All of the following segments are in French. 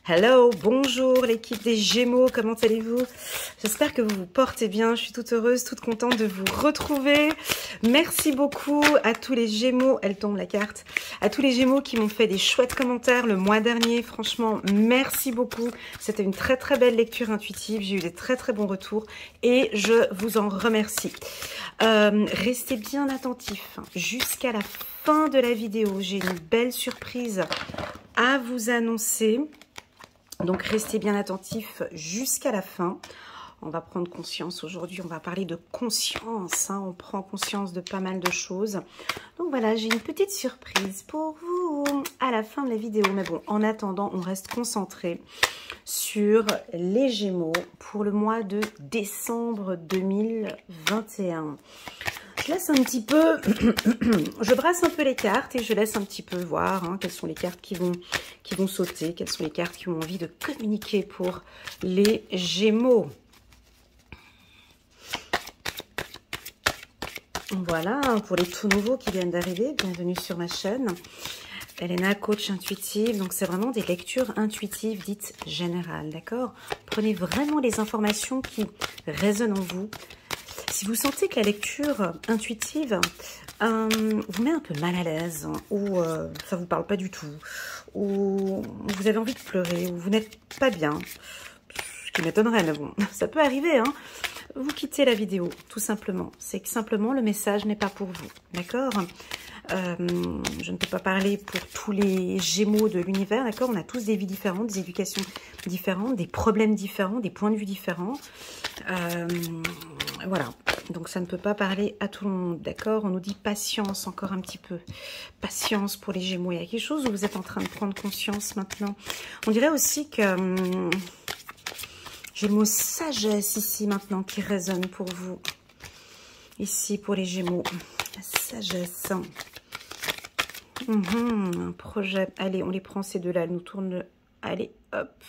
Hello, bonjour l'équipe des Gémeaux, comment allez-vous? J'espère que vous vous portez bien, je suis toute heureuse, toute contente de vous retrouver. Merci beaucoup à tous les Gémeaux, elle tombe la carte, à tous les Gémeaux qui m'ont fait des chouettes commentaires le mois dernier. Franchement, merci beaucoup. C'était une très très belle lecture intuitive, j'ai eu des très très bons retours et je vous en remercie. Restez bien attentifs jusqu'à la fin de la vidéo, j'ai une belle surprise à vous annoncer. Donc, restez bien attentifs jusqu'à la fin. On va prendre conscience aujourd'hui, on va parler de conscience. On prend conscience de pas mal de choses. Donc voilà, j'ai une petite surprise pour vous à la fin de la vidéo. Mais bon, en attendant, on reste concentré sur les Gémeaux pour le mois de décembre 2021. Je laisse un petit peu, je brasse un peu les cartes et je laisse un petit peu voir quelles sont les cartes qui vont sauter, quelles sont les cartes qui ont envie de communiquer pour les Gémeaux. Voilà, pour les tout nouveaux qui viennent d'arriver, bienvenue sur ma chaîne. Elena, coach intuitive, donc c'est vraiment des lectures intuitives dites générales, d'accord? Prenez vraiment les informations qui résonnent en vous. Si vous sentez que la lecture intuitive vous met un peu mal à l'aise, ou ça ne vous parle pas du tout, ou vous avez envie de pleurer, ou vous n'êtes pas bien, ce qui m'étonnerait, mais bon, ça peut arriver, vous quittez la vidéo, tout simplement. C'est que simplement, le message n'est pas pour vous, d'accord? Je ne peux pas parler pour tous les Gémeaux de l'univers, d'accord? On a tous des vies différentes, des éducations différentes, des problèmes différents, des points de vue différents. Voilà, donc ça ne peut pas parler à tout le monde, d'accord? On nous dit patience encore un petit peu. Patience pour les Gémeaux. Il y a quelque chose où vous êtes en train de prendre conscience maintenant. On dirait aussi que j'ai le mot sagesse ici maintenant qui résonne pour vous. Ici pour les Gémeaux. La sagesse. Un projet. Allez, on les prend ces deux-là. Elles nous tournent. Allez, hop.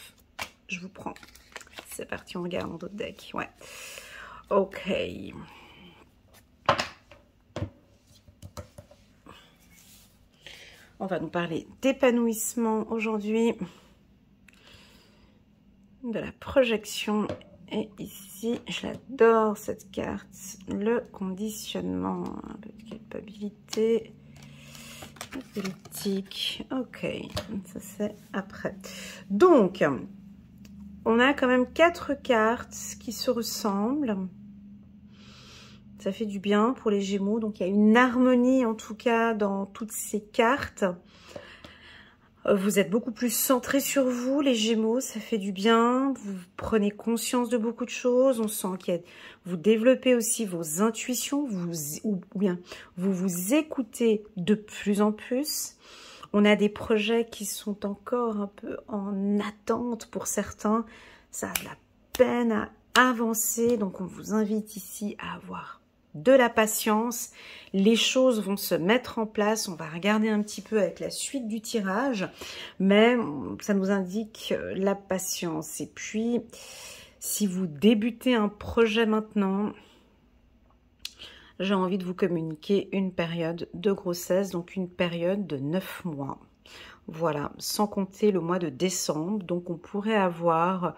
Je vous prends. C'est parti, on regarde dans d'autres decks. Ouais. Ok. On va nous parler d'épanouissement aujourd'hui. De la projection. Et ici, je l'adore cette carte. Le conditionnement. Un peu de culpabilité. La politique. Ok. Ça c'est après. Donc, on a quand même 4 cartes qui se ressemblent. Ça fait du bien pour les Gémeaux. Donc, il y a une harmonie, en tout cas, dans toutes ces cartes. Vous êtes beaucoup plus centrés sur vous, les Gémeaux. Ça fait du bien. Vous prenez conscience de beaucoup de choses. On sent que vous développez aussi vos intuitions. Ou bien, vous vous écoutez de plus en plus. On a des projets qui sont encore un peu en attente pour certains. Ça a de la peine à avancer. Donc, on vous invite ici à avoir de la patience. Les choses vont se mettre en place. On va regarder un petit peu avec la suite du tirage. Mais ça nous indique la patience. Et puis, si vous débutez un projet maintenant, j'ai envie de vous communiquer une période de grossesse, donc une période de 9 mois. Voilà, sans compter le mois de décembre. Donc, on pourrait avoir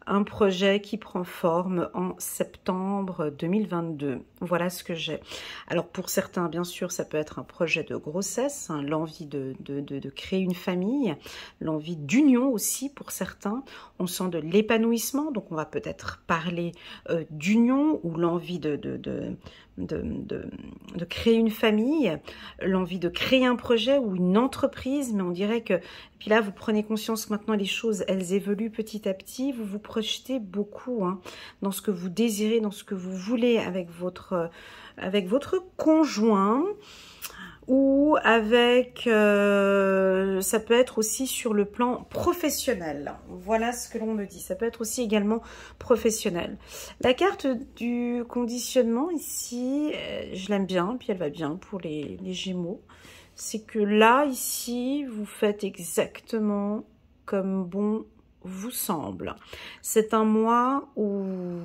un projet qui prend forme en septembre 2022. Voilà ce que j'ai. Alors, pour certains, bien sûr, ça peut être un projet de grossesse, l'envie de créer une famille, l'envie d'union aussi pour certains. On sent de l'épanouissement, donc on va peut-être parler d'union ou l'envie de créer une famille, l'envie de créer un projet ou une entreprise, mais on dirait que, puis là vous prenez conscience que maintenant les choses, elles évoluent petit à petit, vous vous projetez beaucoup dans ce que vous désirez, dans ce que vous voulez avec votre conjoint, ou avec, ça peut être aussi sur le plan professionnel. Voilà ce que l'on me dit. Ça peut être aussi également professionnel. La carte du conditionnement ici, je l'aime bien, puis elle va bien pour les Gémeaux. C'est que là, ici, vous faites exactement comme bon vous semble. C'est un mois où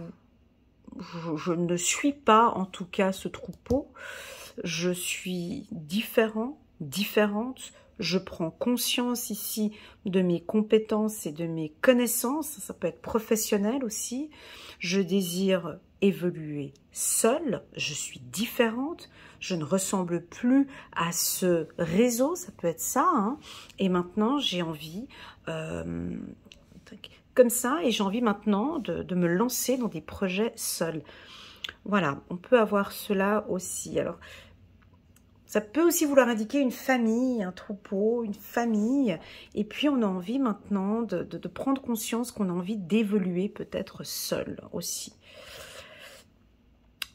je ne suis pas, en tout cas, ce troupeau. Je suis différente Je prends conscience ici de mes compétences et de mes connaissances. Ça peut être professionnel aussi. Je désire évoluer seule. Je suis différente. Je ne ressemble plus à ce réseau. Ça peut être ça. Hein. Et maintenant, j'ai envie... comme ça, et j'ai envie maintenant de me lancer dans des projets seuls. Voilà, on peut avoir cela aussi. Alors, ça peut aussi vouloir indiquer une famille, un troupeau, une famille. Et puis, on a envie maintenant de prendre conscience qu'on a envie d'évoluer peut-être seul aussi.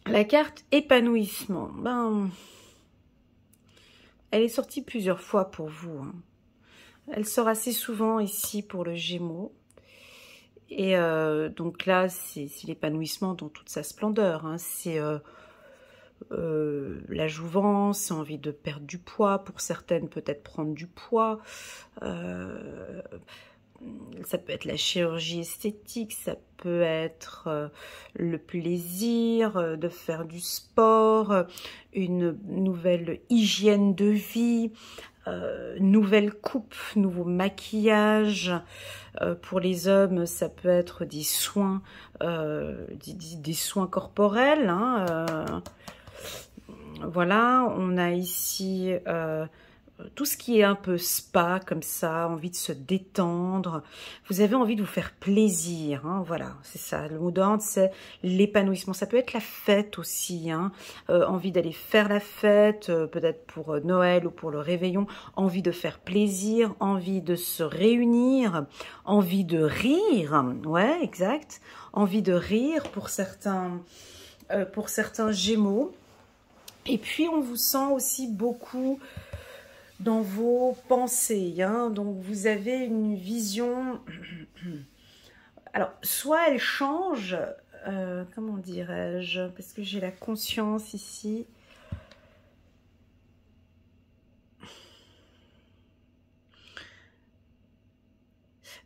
La carte épanouissement, ben, elle est sortie plusieurs fois pour vous. Hein. Elle sort assez souvent ici pour le Gémeaux. Et donc là, c'est l'épanouissement dans toute sa splendeur. Hein. C'est la jouvence, c'est envie de perdre du poids. Pour certaines, peut-être prendre du poids. Ça peut être la chirurgie esthétique, ça peut être le plaisir de faire du sport, une nouvelle hygiène de vie, nouvelle coupe, nouveau maquillage. Pour les hommes, ça peut être des soins corporels. Hein, voilà, on a ici tout ce qui est un peu spa, comme ça, envie de se détendre. Vous avez envie de vous faire plaisir, hein, voilà, c'est ça. Le mot d'ordre, c'est l'épanouissement. Ça peut être la fête aussi, hein, envie d'aller faire la fête, peut-être pour Noël ou pour le réveillon, envie de faire plaisir, envie de se réunir, envie de rire, ouais, exact, envie de rire pour certains Gémeaux. Et puis, on vous sent aussi beaucoup dans vos pensées, hein. Donc vous avez une vision, alors soit elle change, comment dirais-je, parce que j'ai la conscience ici,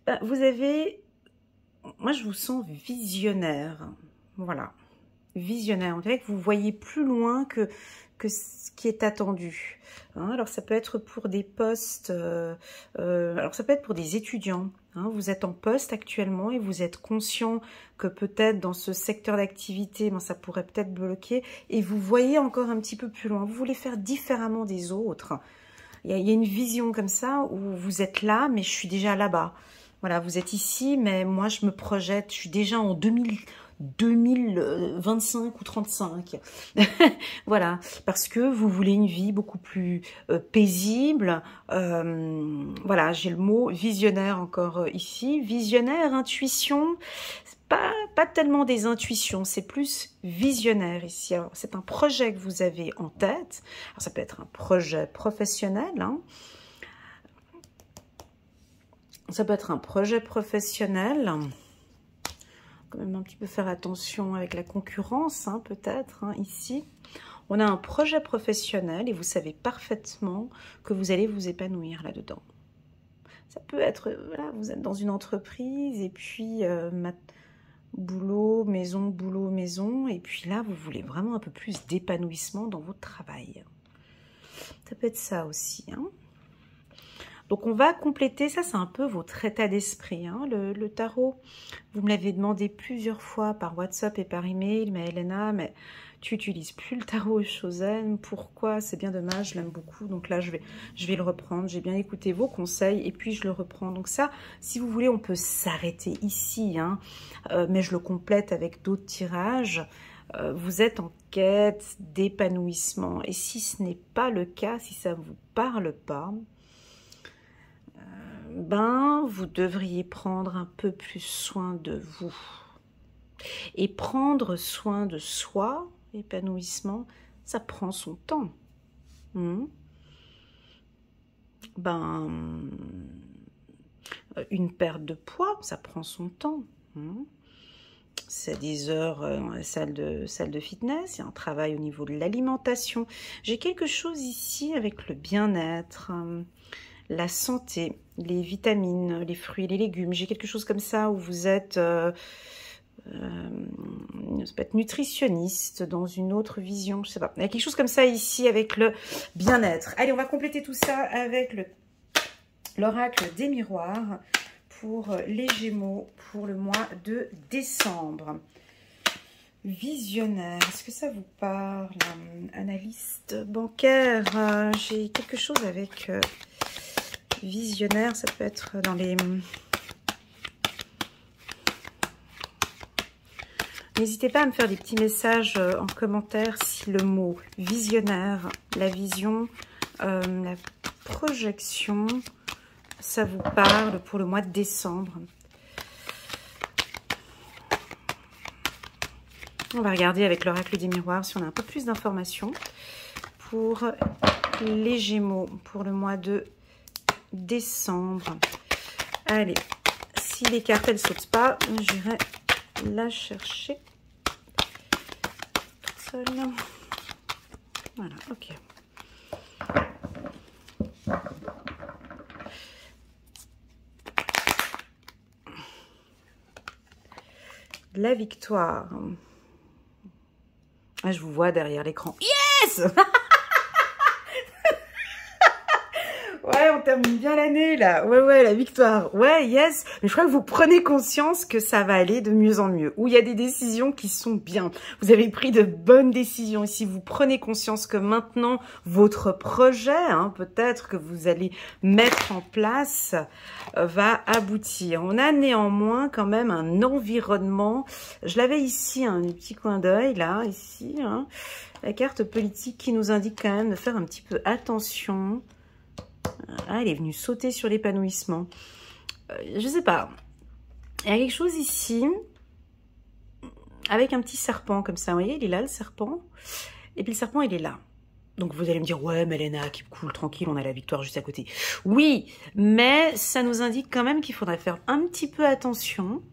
ben, vous avez, moi je vous sens visionnaire, voilà, visionnaire, on dirait que vous voyez plus loin que ce qui est attendu. Hein, alors ça peut être pour des postes, alors ça peut être pour des étudiants. Hein, vous êtes en poste actuellement et vous êtes conscient que peut-être dans ce secteur d'activité, ben, ça pourrait peut-être bloquer. Et vous voyez encore un petit peu plus loin. Vous voulez faire différemment des autres. Il y a une vision comme ça où vous êtes là, mais je suis déjà là-bas. Voilà, vous êtes ici, mais moi je me projette. Je suis déjà en 2025 ou 35. Voilà, parce que vous voulez une vie beaucoup plus paisible. Voilà, j'ai le mot visionnaire encore ici. Visionnaire, intuition, pas tellement des intuitions, c'est plus visionnaire ici. Alors, c'est un projet que vous avez en tête. Alors, ça peut être un projet professionnel, hein. Ça peut être un projet professionnel. Quand même un petit peu faire attention avec la concurrence, hein, peut-être, hein, ici. On a un projet professionnel et vous savez parfaitement que vous allez vous épanouir là-dedans. Ça peut être, voilà, vous êtes dans une entreprise et puis boulot, maison, et puis là, vous voulez vraiment un peu plus d'épanouissement dans votre travail. Ça peut être ça aussi, hein. Donc, on va compléter, ça c'est un peu votre état d'esprit, hein, le tarot. Vous me l'avez demandé plusieurs fois par WhatsApp et par email, mais Elena, mais tu n'utilises plus le tarot Chosen, pourquoi? C'est bien dommage, je l'aime beaucoup, donc là je vais le reprendre. J'ai bien écouté vos conseils et puis je le reprends. Donc ça, si vous voulez, on peut s'arrêter ici, hein, mais je le complète avec d'autres tirages. Vous êtes en quête d'épanouissement et si ce n'est pas le cas, si ça ne vous parle pas, ben, vous devriez prendre un peu plus soin de vous. Et prendre soin de soi, épanouissement, ça prend son temps. Ben, une perte de poids, ça prend son temps. C'est des heures dans la salle de fitness, il y a un travail au niveau de l'alimentation. J'ai quelque chose ici avec le bien-être, la santé, les vitamines, les fruits et les légumes. J'ai quelque chose comme ça où vous êtes, ça peut être nutritionniste dans une autre vision, je sais pas. Il y a quelque chose comme ça ici avec le bien-être. Allez, on va compléter tout ça avec le l'oracle des miroirs pour les Gémeaux pour le mois de décembre. Visionnaire, est-ce que ça vous parle? Analyste bancaire, j'ai quelque chose avec visionnaire, ça peut être dans les... N'hésitez pas à me faire des petits messages en commentaire si le mot visionnaire, la vision, la projection, ça vous parle pour le mois de décembre. On va regarder avec l'oracle des miroirs si on a un peu plus d'informations pour les Gémeaux pour le mois de décembre. Allez, si les cartes elles sautent pas, j'irai la chercher toute seule. Voilà, ok. La victoire. Ah, je vous vois derrière l'écran. Yes! Ouais, on termine bien l'année, là. Ouais, la victoire. Ouais, yes. Mais je crois que vous prenez conscience que ça va aller de mieux en mieux. Où il y a des décisions qui sont bien. Vous avez pris de bonnes décisions. Et si vous prenez conscience que maintenant, votre projet, peut-être que vous allez mettre en place, va aboutir. On a néanmoins quand même un environnement. Je l'avais ici, un petit coin d'œil, là, ici. La carte politique qui nous indique quand même de faire un petit peu attention. Ah, elle est venue sauter sur l'épanouissement. Je sais pas. Il y a quelque chose ici avec un petit serpent comme ça. Vous voyez, il est là, le serpent. Et puis le serpent, il est là. Donc vous allez me dire, ouais, mais Léna, qui cool, tranquille, on a la victoire juste à côté. Oui, mais ça nous indique quand même qu'il faudrait faire un petit peu attention.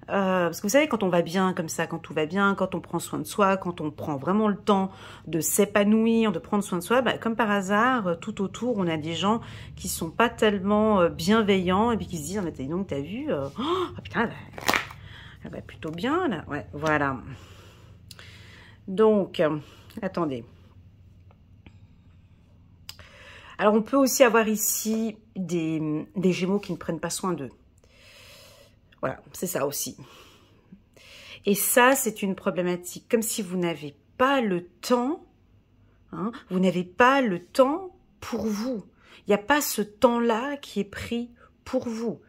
Parce que vous savez, quand on va bien comme ça, quand tout va bien, quand on prend soin de soi, quand on prend vraiment le temps de s'épanouir, de prendre soin de soi, comme par hasard, tout autour, on a des gens qui sont pas tellement bienveillants et puis qui se disent, ah, mais donc t'as vu, oh putain, elle va plutôt bien là, ouais, voilà. Donc, attendez. Alors, on peut aussi avoir ici des Gémeaux qui ne prennent pas soin d'eux. Voilà, c'est ça aussi. Et ça, c'est une problématique. Comme si vous n'avez pas le temps, vous n'avez pas le temps pour vous. Il n'y a pas ce temps-là qui est pris pour vous.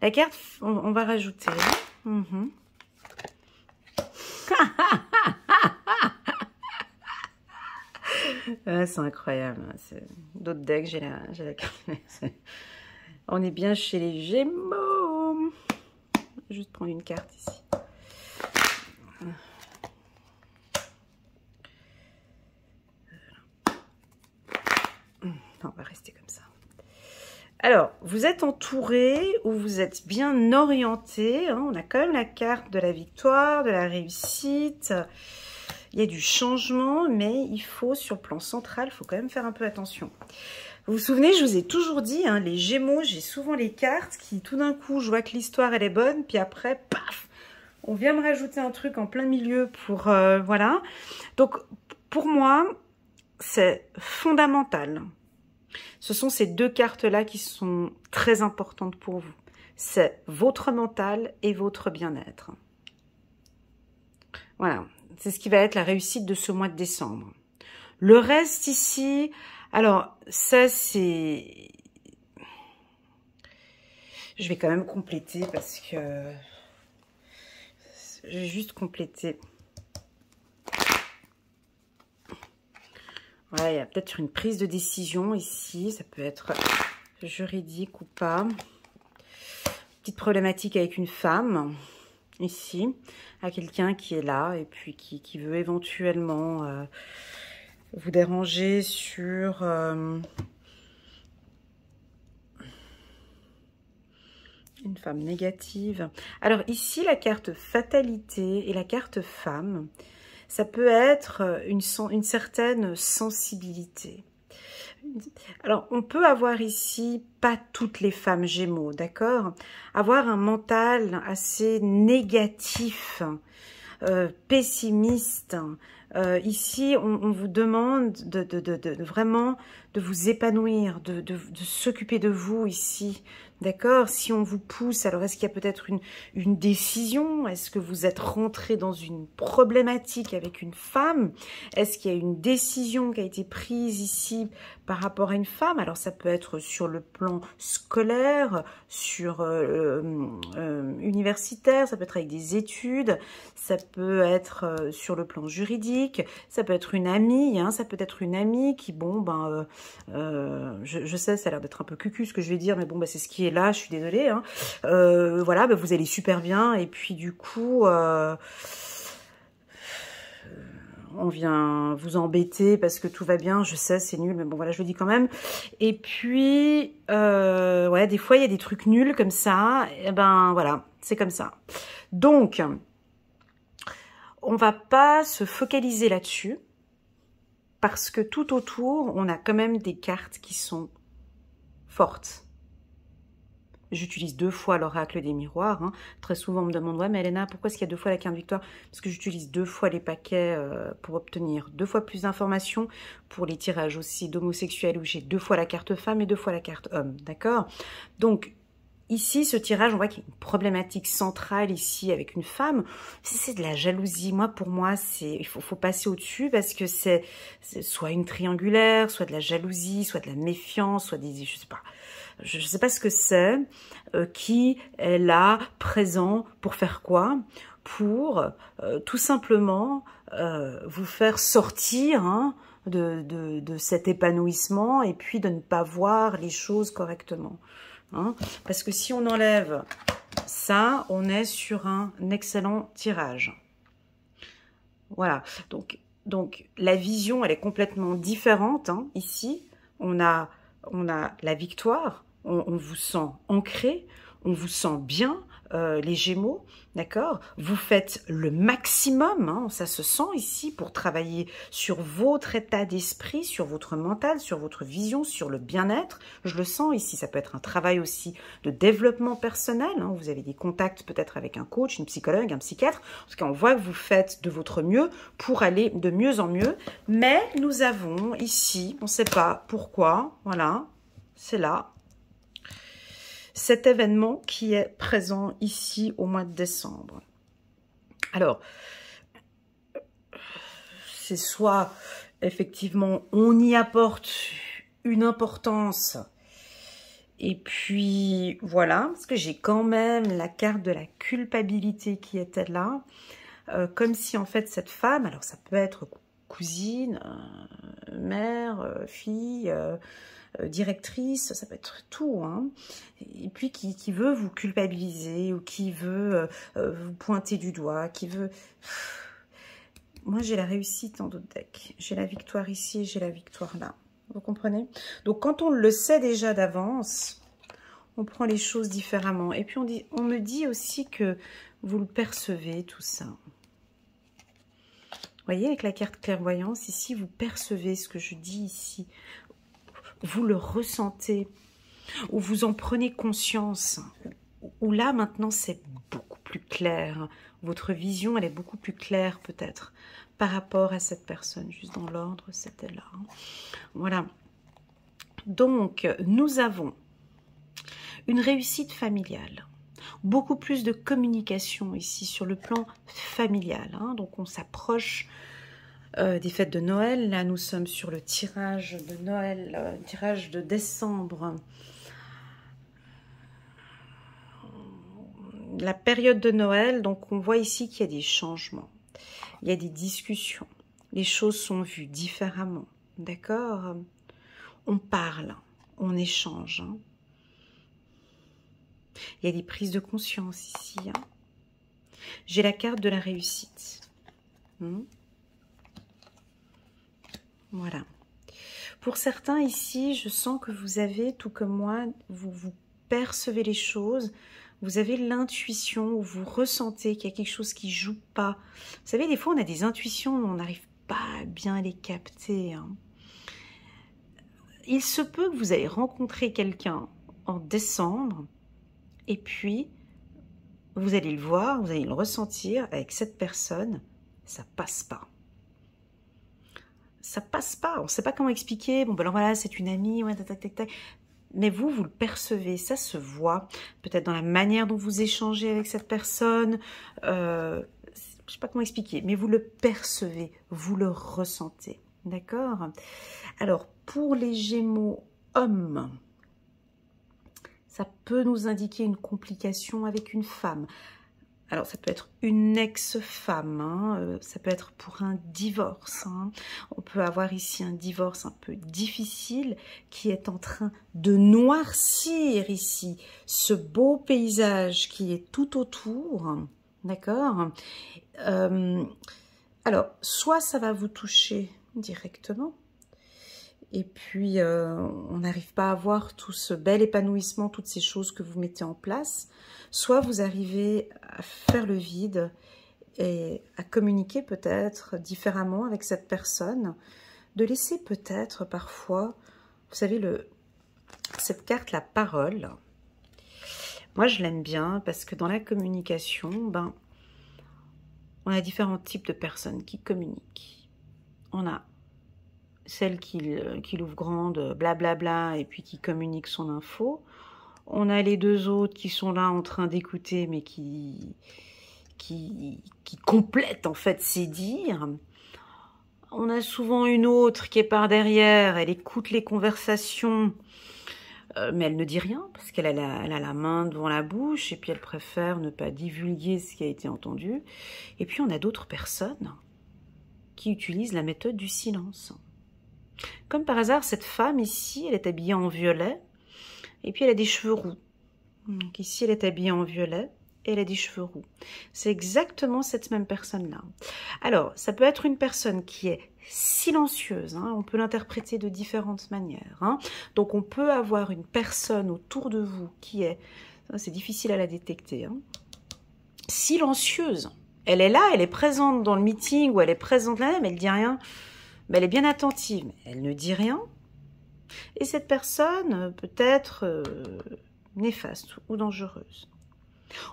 La carte, on va rajouter. Ah, c'est incroyable. D'autres decks, j'ai la carte. On est bien chez les Gémeaux. Je vais juste prendre une carte ici. On va rester comme ça. Alors, vous êtes entouré ou vous êtes bien orienté. On a quand même la carte de la victoire, de la réussite. Il y a du changement, mais il faut, sur le plan central, il faut quand même faire un peu attention. Vous vous souvenez, je vous ai toujours dit, les Gémeaux, j'ai souvent les cartes qui, tout d'un coup, je vois que l'histoire, elle est bonne, puis après, paf, on vient me rajouter un truc en plein milieu pour, voilà. Donc, pour moi, c'est fondamental. Ce sont ces deux cartes-là qui sont très importantes pour vous. C'est votre mental et votre bien-être. Voilà, c'est ce qui va être la réussite de ce mois de décembre. Le reste ici... Alors, ça, c'est... Je vais quand même compléter parce que... Je vais juste compléter. Voilà, il y a peut-être une prise de décision ici. Ça peut être juridique ou pas. Petite problématique avec une femme, ici. À quelqu'un qui est là et puis qui veut éventuellement... vous déranger sur une femme négative. Alors ici, la carte fatalité et la carte femme, ça peut être une certaine sensibilité. Alors, on peut avoir ici, pas toutes les femmes Gémeaux, d'accord? Avoir un mental assez négatif, pessimiste, Ici, on vous demande de vraiment de vous épanouir, de s'occuper de vous ici. D'accord? Si on vous pousse, alors est-ce qu'il y a peut-être une décision? Est-ce que vous êtes rentré dans une problématique avec une femme? Est-ce qu'il y a une décision qui a été prise ici par rapport à une femme? Alors ça peut être sur le plan scolaire, sur universitaire, ça peut être avec des études, ça peut être sur le plan juridique, ça peut être une amie, hein, ça peut être une amie qui, bon, ben, je sais, ça a l'air d'être un peu cucu ce que je vais dire, mais bon, ben, c'est ce qui est là, je suis désolée, hein. Voilà, ben, vous allez super bien, et puis du coup, on vient vous embêter parce que tout va bien, je sais, c'est nul, mais bon, voilà, je le dis quand même. Et puis, ouais, des fois, il y a des trucs nuls comme ça, et ben, voilà, c'est comme ça. Donc, on va pas se focaliser là-dessus, parce que tout autour, on a quand même des cartes qui sont fortes. J'utilise 2 fois l'oracle des miroirs. Hein. Très souvent, on me demande, ouais, mais Elena, pourquoi est-ce qu'il y a 2 fois la carte victoire? Parce que j'utilise 2 fois les paquets pour obtenir 2 fois plus d'informations pour les tirages aussi d'homosexuels où j'ai 2 fois la carte femme et 2 fois la carte homme. D'accord? Donc, ici, ce tirage, on voit qu'il y a une problématique centrale ici avec une femme. C'est de la jalousie. Moi, pour moi, il faut passer au-dessus parce que c'est soit une triangulaire, soit de la jalousie, soit de la méfiance, soit des... Je sais pas ce que c'est, qui est là, présent, pour faire quoi? Pour tout simplement vous faire sortir hein, de cet épanouissement et puis de ne pas voir les choses correctement. Hein? Parce que si on enlève ça, on est sur un excellent tirage. Voilà, donc la vision, elle est complètement différente. Hein. Ici, on a la victoire, on vous sent ancré, on vous sent bien, les Gémeaux, d'accord? Vous faites le maximum, hein, ça se sent ici, pour travailler sur votre état d'esprit, sur votre mental, sur votre vision, sur le bien-être. Je le sens ici, ça peut être un travail aussi de développement personnel. Hein, vous avez des contacts peut-être avec un coach, une psychologue, un psychiatre. En tout cas, on voit que vous faites de votre mieux pour aller de mieux en mieux. Mais nous avons ici, on ne sait pas pourquoi, voilà, c'est là, cet événement qui est présent ici au mois de décembre. Alors, c'est soit, effectivement, on y apporte une importance, et puis, voilà, parce que j'ai quand même la carte de la culpabilité qui était là, comme si, en fait, cette femme, alors ça peut être cousine, mère, fille... directrice, ça peut être tout, hein. Et puis qui veut vous culpabiliser ou qui veut vous pointer du doigt, qui veut... Moi, j'ai la réussite en d'autres decks. J'ai la victoire ici, j'ai la victoire là. Vous comprenez? Donc, quand on le sait déjà d'avance, on prend les choses différemment. Et puis, on me dit aussi que vous le percevez, tout ça. Vous voyez, avec la carte clairvoyance, ici, vous percevez ce que je dis ici. Vous le ressentez, ou vous en prenez conscience, ou là maintenant c'est beaucoup plus clair, votre vision elle est beaucoup plus claire peut-être par rapport à cette personne, juste dans l'ordre c'était là. Voilà, donc nous avons une réussite familiale, beaucoup plus de communication ici sur le plan familial, hein, donc on s'approche des fêtes de Noël. Là, nous sommes sur le tirage de Noël, tirage de décembre. La période de Noël, donc on voit ici qu'il y a des changements. Il y a des discussions. Les choses sont vues différemment. D'accord? On parle, on échange. Hein. Il y a des prises de conscience ici. Hein. J'ai la carte de la réussite. Voilà. Pour certains ici, je sens que vous avez, tout comme moi, vous percevez les choses, vous avez l'intuition, ou vous ressentez qu'il y a quelque chose qui ne joue pas. Vous savez, des fois, on a des intuitions, mais on n'arrive pas à bien les capter. Hein. Il se peut que vous ayez rencontré quelqu'un en décembre, et puis, vous allez le voir, vous allez le ressentir avec cette personne, ça passe pas. ça passe pas. On ne sait pas comment expliquer. Bon, ben alors voilà, c'est une amie, ouais, tac, tac, tac, tac. Mais vous le percevez, ça se voit. Peut-être dans la manière dont vous échangez avec cette personne. Je sais pas comment expliquer, mais vous le percevez, vous le ressentez. D'accord? Alors, pour les Gémeaux hommes, ça peut nous indiquer une complication avec une femme. Alors, ça peut être une ex-femme, hein, ça peut être pour un divorce. Hein. On peut avoir ici un divorce un peu difficile qui est en train de noircir ici ce beau paysage qui est tout autour. D'accord? Alors, soit ça va vous toucher directement, et puis on n'arrive pas à voir tout ce bel épanouissement, toutes ces choses que vous mettez en place, soit vous arrivez à faire le vide et à communiquer peut-être différemment avec cette personne, de laisser peut-être parfois, vous savez, cette carte, la parole, moi je l'aime bien parce que dans la communication, ben, on a différents types de personnes qui communiquent. On a celle qui l'ouvre grande, blablabla, et puis qui communique son info. On a les deux autres qui sont là en train d'écouter, mais qui complètent en fait ses dires. On a souvent une autre qui est par derrière, elle écoute les conversations, mais elle ne dit rien, parce qu'elle a la main devant la bouche, et puis elle préfère ne pas divulguer ce qui a été entendu. Et puis on a d'autres personnes qui utilisent la méthode du silence. Comme par hasard, cette femme ici, elle est habillée en violet, et puis elle a des cheveux roux. Donc ici, elle est habillée en violet, et elle a des cheveux roux. C'est exactement cette même personne-là. Alors, ça peut être une personne qui est silencieuse, hein, on peut l'interpréter de différentes manières. Hein. Donc on peut avoir une personne autour de vous qui est, c'est difficile à la détecter, hein, silencieuse. Elle est là, elle est présente dans le meeting, ou elle est présente là, mais elle ne dit rien. Mais elle est bien attentive, mais elle ne dit rien. Et cette personne peut être néfaste ou dangereuse.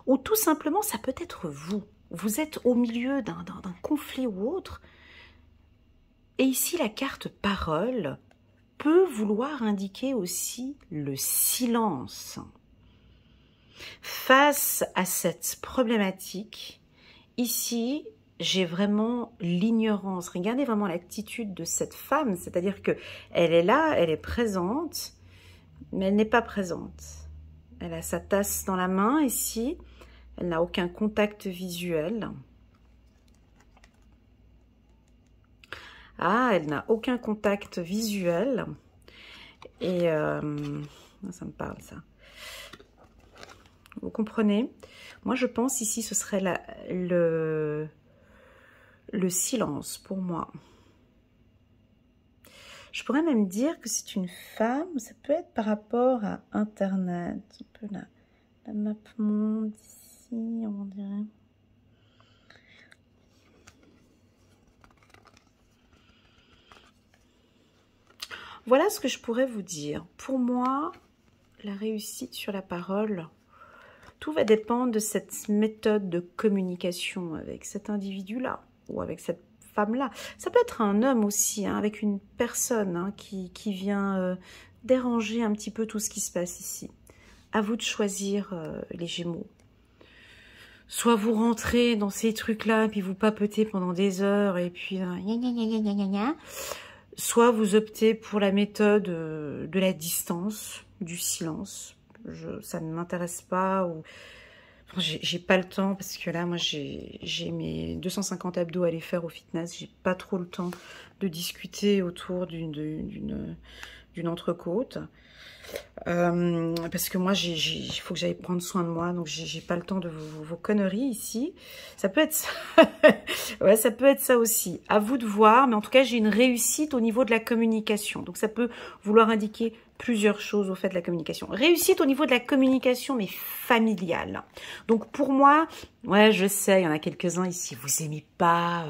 Ou tout simplement, ça peut être vous. Vous êtes au milieu d'un conflit ou autre. Et ici, la carte parole peut vouloir indiquer aussi le silence. Face à cette problématique, ici, j'ai vraiment l'ignorance. Regardez vraiment l'attitude de cette femme, c'est-à-dire que elle est là, elle est présente, mais elle n'est pas présente. Elle a sa tasse dans la main ici, elle n'a aucun contact visuel. Ah, elle n'a aucun contact visuel. Et ça me parle ça. Vous comprenez? Moi je pense ici ce serait le silence pour moi. Je pourrais même dire que c'est une femme, ça peut être par rapport à Internet. Un peu la map monde ici, on dirait. Voilà ce que je pourrais vous dire. Pour moi, la réussite sur la parole, tout va dépendre de cette méthode de communication avec cet individu-là ou avec cette femme-là. Ça peut être un homme aussi, hein, avec une personne hein, qui vient déranger un petit peu tout ce qui se passe ici. À vous de choisir les Gémeaux. Soit vous rentrez dans ces trucs-là, puis vous papotez pendant des heures, et puis soit vous optez pour la méthode de la distance, du silence. Ça ne m'intéresse pas, ou j'ai pas le temps, parce que là, moi, j'ai mes 250 abdos à aller faire au fitness. J'ai pas trop le temps de discuter autour d'une entrecôte. Parce que moi, il faut que j'aille prendre soin de moi, donc j'ai pas le temps de vos conneries ici. Ça peut être ça. Ouais, ça peut être ça aussi. À vous de voir, mais en tout cas, j'ai une réussite au niveau de la communication. Donc, ça peut vouloir indiquer plusieurs choses au fait de la communication. Réussite au niveau de la communication, mais familiale. Donc, pour moi, ouais, je sais, il y en a quelques-uns ici, vous aimez pas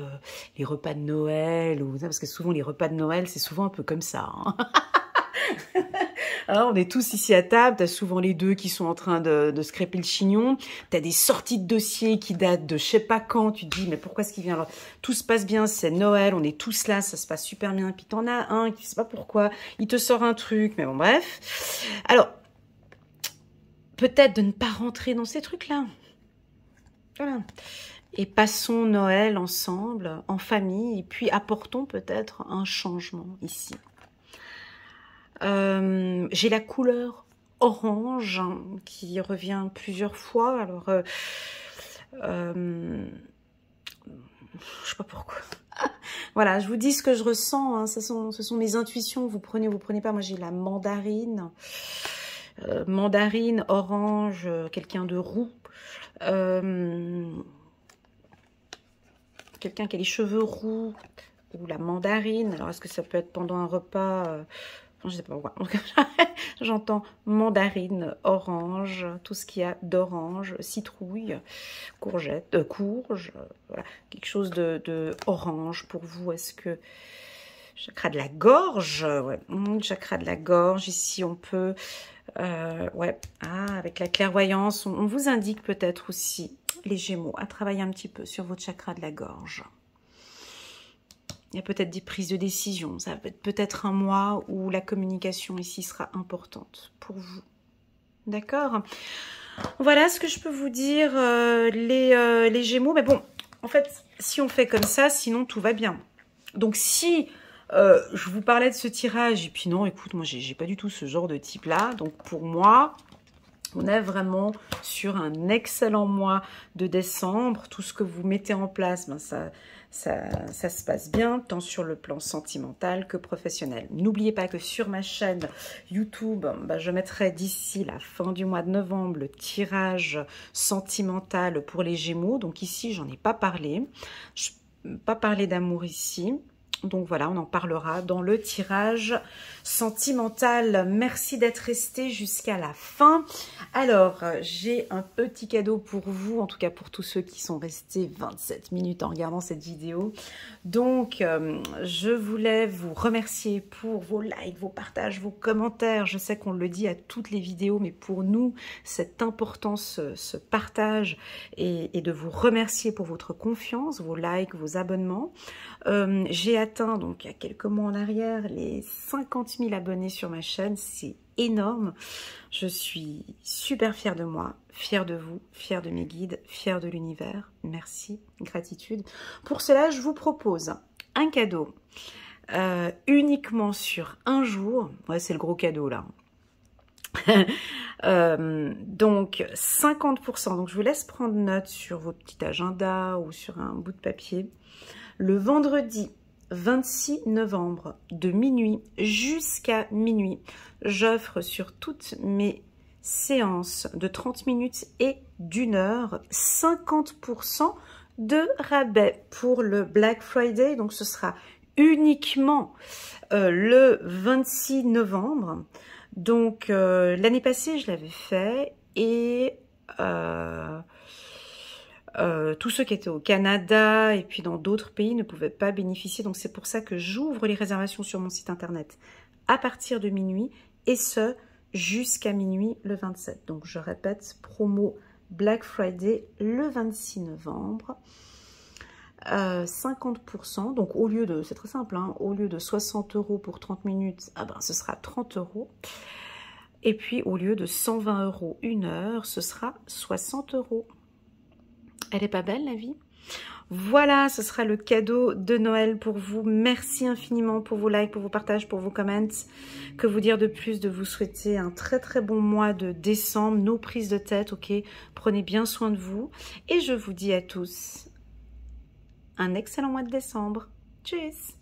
les repas de Noël, ou parce que souvent, les repas de Noël, c'est souvent un peu comme ça, hein. Alors, on est tous ici à table, t'as souvent les deux qui sont en train de se crêper le chignon, t'as des sorties de dossiers qui datent de je sais pas quand, tu te dis mais pourquoi est-ce qu'il vient là? Tout se passe bien, c'est Noël, on est tous là, ça se passe super bien, puis t'en as un qui sait pas pourquoi, il te sort un truc, mais bon bref. Alors, peut-être de ne pas rentrer dans ces trucs-là. Voilà. Et passons Noël ensemble, en famille, et puis apportons peut-être un changement ici. J'ai la couleur orange qui revient plusieurs fois. Alors, je sais pas pourquoi. Voilà, je vous dis ce que je ressens. Hein. Ce sont mes intuitions. Vous prenez pas. Moi, j'ai la mandarine. Mandarine, orange, quelqu'un de roux. Quelqu'un qui a les cheveux roux. Ou la mandarine. Alors, est-ce que ça peut être pendant un repas je sais pas pourquoi. J'entends mandarine, orange, tout ce qu'il y a d'orange, citrouille, courgette, courge, voilà, quelque chose de orange pour vous. Est-ce que chakra de la gorge, ouais, chakra de la gorge. Ici, on peut, ouais, avec la clairvoyance, on vous indique peut-être aussi les Gémeaux à travailler un petit peu sur votre chakra de la gorge. Il y a peut-être des prises de décision. Ça va être peut-être un mois où la communication ici sera importante pour vous. D'accord? Voilà ce que je peux vous dire, les Gémeaux. Mais bon, en fait, si on fait comme ça, sinon tout va bien. Donc si je vous parlais de ce tirage, et puis non, écoute, moi, j'ai pas du tout ce genre de type-là. Donc pour moi, on est vraiment sur un excellent mois de décembre. Tout ce que vous mettez en place, ben ça se passe bien, tant sur le plan sentimental que professionnel. N'oubliez pas que sur ma chaîne YouTube, ben, je mettrai d'ici la fin du mois de novembre le tirage sentimental pour les Gémeaux. Donc ici, j'en ai pas parlé. Je n'ai pas parlé d'amour ici. Donc voilà, on en parlera dans le tirage sentimental. Merci d'être resté jusqu'à la fin. Alors, j'ai un petit cadeau pour vous, en tout cas pour tous ceux qui sont restés 27 minutes en regardant cette vidéo. Donc, je voulais vous remercier pour vos likes, vos partages, vos commentaires. Je sais qu'on le dit à toutes les vidéos, mais pour nous, c'est important ce partage et de vous remercier pour votre confiance, vos likes, vos abonnements. J'ai atteint, donc il y a quelques mois en arrière, les 50 000 abonnés sur ma chaîne. C'est énorme. Je suis super fière de moi, fière de vous, fière de mes guides, fière de l'univers. Merci, gratitude. Pour cela, je vous propose un cadeau uniquement sur un jour. Ouais, c'est le gros cadeau là. Donc 50%. Donc je vous laisse prendre note sur votre petit agenda ou sur un bout de papier. Le vendredi 26 novembre de minuit jusqu'à minuit, j'offre sur toutes mes séances de 30 minutes et d'1 heure 50% de rabais pour le Black Friday. Donc ce sera uniquement le 26 novembre. Donc l'année passée je l'avais fait et tous ceux qui étaient au Canada et puis dans d'autres pays ne pouvaient pas bénéficier. Donc c'est pour ça que j'ouvre les réservations sur mon site internet à partir de minuit et ce jusqu'à minuit le 27. Donc je répète, promo Black Friday le 26 novembre. 50%, donc au lieu de, c'est très simple, hein, au lieu de 60 € pour 30 minutes, ah ben, ce sera 30 €. Et puis au lieu de 120 € 1 heure, ce sera 60 €. Elle est pas belle la vie? Voilà, ce sera le cadeau de Noël pour vous. Merci infiniment pour vos likes, pour vos partages, pour vos comments. Que vous dire de plus, de vous souhaiter un très très bon mois de décembre. Nos prises de tête, ok? Prenez bien soin de vous. Et je vous dis à tous un excellent mois de décembre. Tchuss!